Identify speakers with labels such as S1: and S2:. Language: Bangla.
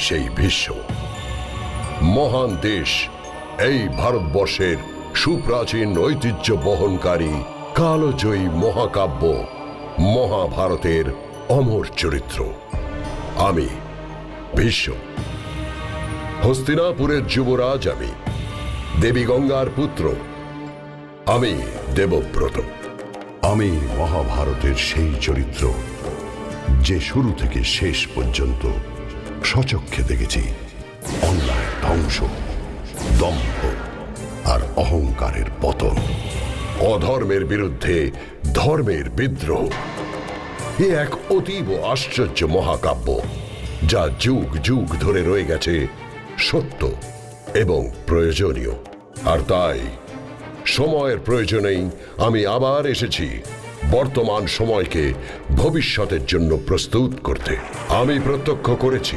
S1: সেই ভীষ্ম। মহান দেশ এই ভারতবর্ষের সুপ্রাচীন ঐতিহ্য বহনকারী কালজয়ী মহাকাব্য মহাভারতের অমর চরিত্র। আমি ভীষ্ম। হস্তিনাপুরের যুবরাজ আমি, দেবী গঙ্গার পুত্র আমি দেবব্রত। আমি মহাভারতের সেই চরিত্র যে শুরু থেকে শেষ পর্যন্ত সচক্ষে দেখেছি অন্যায় ধ্বংস, দম্ভ আর অহংকারের পতন, অধর্মের বিরুদ্ধে ধর্মের বিদ্রোহ। এ এক অতীব আশ্চর্য মহাকাব্য যা যুগ যুগ ধরে রয়ে গেছে সত্য এবং প্রয়োজনীয়। আর তাই সময়ের প্রয়োজনেই আমি আবার এসেছি বর্তমান সময়কে ভবিষ্যতের জন্য প্রস্তুত করতে। আমি প্রত্যক্ষ করেছি